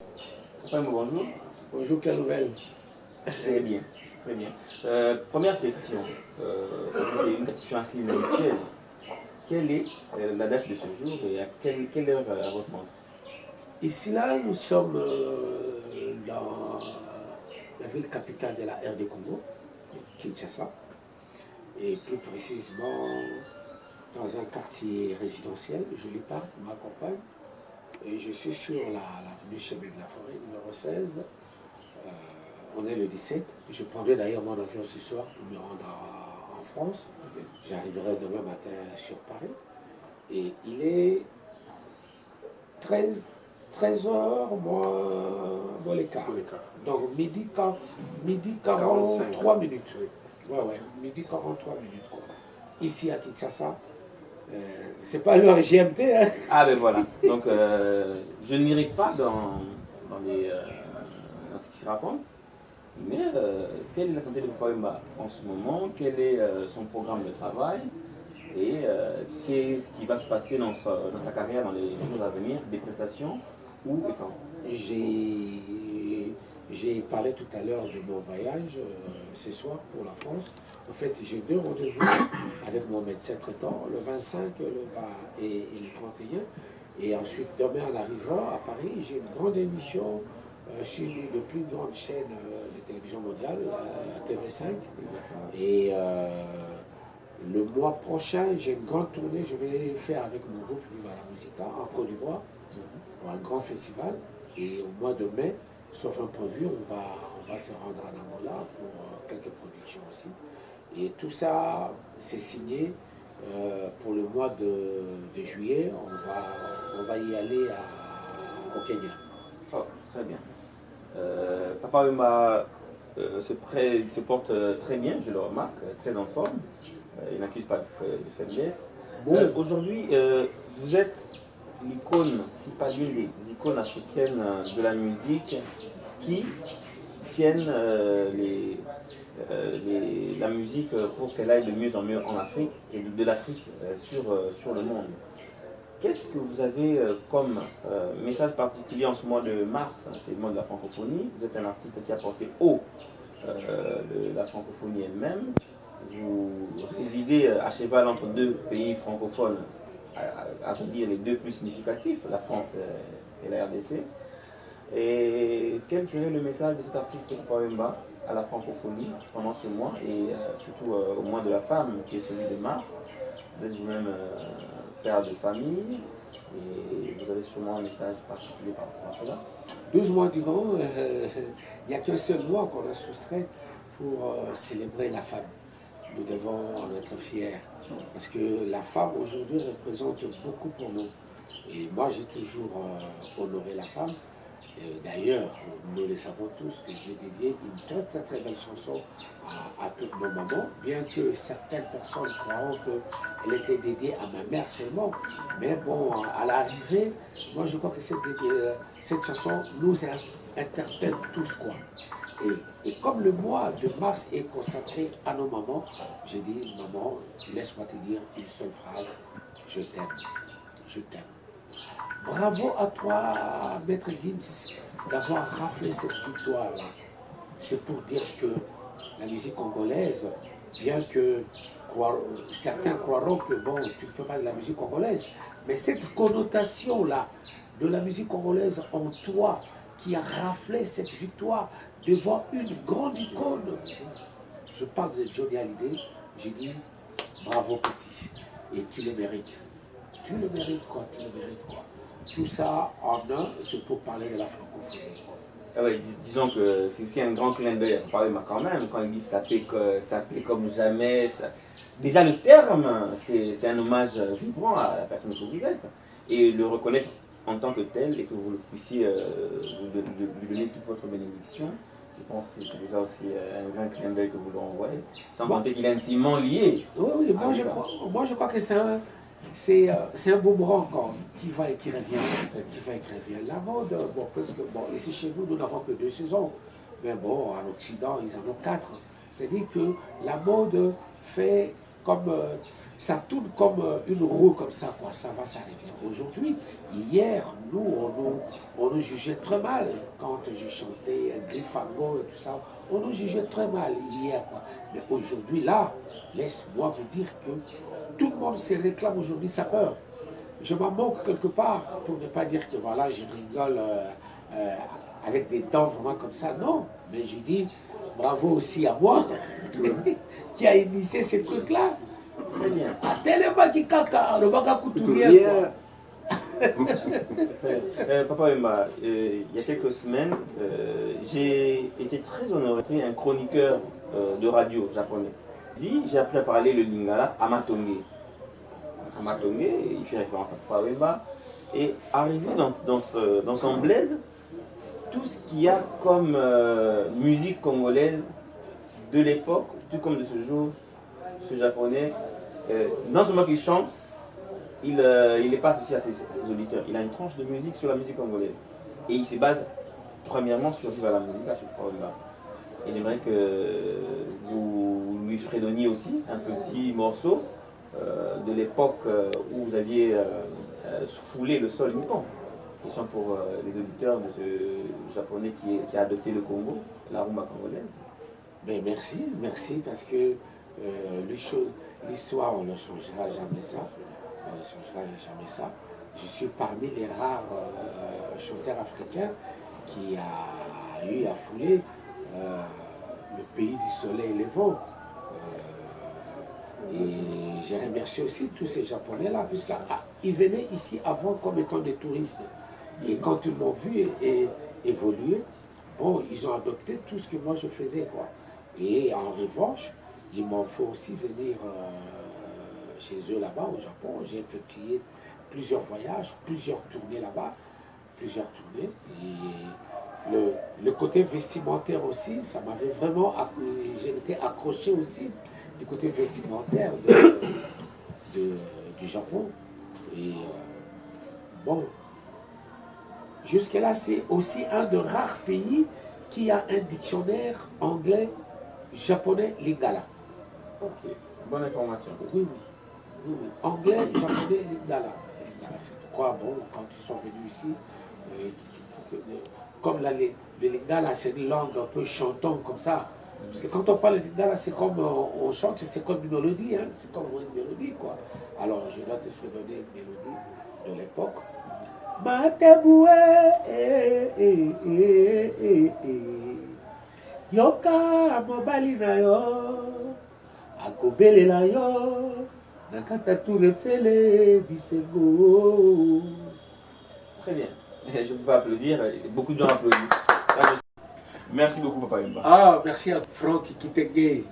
Bonjour. Bonjour, quelle nouvelle? Très bien, très bien. Première question, c'est une question assez inhabituelle. Quelle est la date de ce jour et à quelle heure à votre montre? Ici, là, nous sommes dans la ville capitale de la RD Congo, Kinshasa, et plus précisément dans un quartier résidentiel, Joli Parc, ma compagne, et je suis sur l'avenue Chemin de la Forêt, numéro 16. On est le 17. Je prendrai d'ailleurs mon avion ce soir pour me rendre en France. Ok. J'arriverai demain matin sur Paris. Et il est 13 heures moins les quarts. Donc midi 43 minutes. Ouais, midi 43 minutes. Quoi. Ici à Kinshasa, c'est pas l'heure GMT. Hein. Ah ben voilà, donc je n'irai pas dans ce qui se raconte, mais quelle est la santé de Papa Wemba en ce moment? Quel est son programme de travail? Et qu'est-ce qui va se passer dans sa carrière dans les jours à venir? Des prestations? Où et quand? J'ai parlé tout à l'heure de mon voyage ce soir pour la France. En fait, j'ai deux rendez-vous avec mon médecin traitant, le 25 et le 31. Et ensuite, demain, en arrivant à Paris, j'ai une grande émission sur une des plus grandes chaînes de télévision mondiale, TV5. Et le mois prochain, j'ai une grande tournée. Je vais faire avec mon groupe Viva la Musica en Côte d'Ivoire, pour un grand festival. Et au mois de mai, sauf imprévu, on va se rendre en Angola pour quelques productions aussi. Et tout ça, c'est signé pour le mois de juillet. On va y aller au Kenya. Oh, très bien. Papa Wemba se porte très bien, je le remarque, très en forme. Il n'accuse pas de faiblesse. Bon. Aujourd'hui, vous êtes l'icône, si pas l'une des icônes africaines de la musique qui tiennent la musique pour qu'elle aille de mieux en mieux en Afrique et de l'Afrique sur le monde. Qu'est-ce que vous avez comme message particulier en ce mois de mars? C'est le mois de la francophonie. Vous êtes un artiste qui a porté haut la francophonie elle-même. Vous résidez à cheval entre deux pays francophones, à vrai dire les deux plus significatifs, la France et la RDC. Et quel serait le message de cet artiste Papa Wemba à la francophonie pendant ce mois et surtout au mois de la femme qui est celui de mars? Vous êtes vous-même père de famille et vous avez sûrement un message particulier par rapport à cela. 12 mois durant, il n'y a qu'un seul mois qu'on a soustrait pour célébrer la femme. Nous devons en être fiers parce que la femme aujourd'hui représente beaucoup pour nous. Et moi j'ai toujours honoré la femme. D'ailleurs, nous le savons tous que j'ai dédié une très belle chanson à toutes nos mamans, bien que certaines personnes croient qu'elle était dédiée à ma mère seulement. Mais bon, à l'arrivée, moi je crois que cette chanson nous interpelle tous, quoi. Et comme le mois de mars est consacré à nos mamans, j'ai dit, maman, laisse-moi te dire une seule phrase, je t'aime, je t'aime. Bravo à toi, Maître Gims, d'avoir raflé cette victoire-là. C'est pour dire que la musique congolaise, bien que certains croiront que bon, tu ne fais pas de la musique congolaise, mais cette connotation-là de la musique congolaise en toi, qui a raflé cette victoire devant une grande icône. Je parle de Johnny Hallyday, j'ai dit bravo petit, et tu le mérites. Tu le mérites quoi, tu le mérites quoi. Tout ça en un, c'est pour parler de la francophonie. Ah ouais, disons que c'est aussi un grand clin d'œil à Papa Wemba quand même, quand il dit ça paie comme jamais. Déjà le terme, c'est un hommage vibrant à la personne que vous êtes. Et le reconnaître en tant que tel et que vous puissiez lui donner toute votre bénédiction, je pense que c'est déjà aussi un grand clin d'œil que vous lui envoyez, sans compter qu'il est intimement lié. Oui, moi je crois que c'est un boomerang qui va et qui revient. La mode, bon, presque, bon, ici chez nous, nous n'avons que 2 saisons. Mais bon, en Occident, ils en ont 4. C'est-à-dire que la mode fait comme ça tourne comme une roue comme ça, quoi. Ça va, ça revient. Aujourd'hui, hier, on nous jugeait très mal quand j'ai chanté Griffango et tout ça. On nous jugeait très mal hier, quoi. Mais aujourd'hui, là, laisse-moi vous dire que tout le monde se réclame aujourd'hui sa peur. Je m'en moque quelque part pour ne pas dire que voilà, je rigole avec des dents vraiment comme ça. Non, mais je dis bravo aussi à moi qui a initié ces trucs-là. Très bien. Tellement qui caca, le baga couturier. Papa Wemba, il y a quelques semaines, j'ai été très honoré un chroniqueur de radio japonais. J'ai appris à parler le lingala Amatonge. Amatonge, il fait référence à Papa Wemba. Et arrivé dans son bled, tout ce qu'il y a comme musique congolaise de l'époque, tout comme de ce jour, ce japonais, non seulement qu'il chante, il est pas associé à ses auditeurs. Il a une tranche de musique sur la musique congolaise. Et il se base premièrement sur Viva la musique, sur Papa Wemba. Et j'aimerais que vous lui fredonniez aussi un petit morceau de l'époque où vous aviez foulé le sol nippon. Question pour les auditeurs de ce japonais qui a adopté le Congo, la rumba congolaise. Mais merci parce que l'histoire, on ne changera jamais ça. On ne changera jamais ça. Je suis parmi les rares chanteurs africains qui a eu à fouler le pays du soleil levant. Et j'ai remercié aussi tous ces Japonais-là, puisqu'ils venaient ici avant comme étant des touristes. Et quand ils m'ont vu évoluer, bon, ils ont adopté tout ce que moi je faisais, quoi. Et en revanche, ils m'ont fait aussi venir chez eux là-bas au Japon. J'ai effectué plusieurs voyages, plusieurs tournées là-bas, Et le côté vestimentaire aussi, ça m'avait vraiment, j'étais accroché aussi du côté vestimentaire du Japon. Et bon, jusque-là, c'est aussi un de rares pays qui a un dictionnaire anglais, japonais, lingala. Ok, bonne information. Oui. Anglais, japonais, lingala. C'est pourquoi, bon, quand ils sont venus ici, comme le lingala, c'est une langue un peu chantante comme ça. Parce que quand on parle de lingala, c'est comme on chante, c'est comme une mélodie, hein, c'est comme une mélodie, quoi. Alors, je dois te fredonner une mélodie de l'époque. Mateboué, yoka mobali na yo, akobelela yo, nakata turefele bisengo. Très bien. Je ne peux pas applaudir, beaucoup de gens applaudissent. Merci beaucoup, Papa Wemba. Ah, merci à Franck qui t'est gay.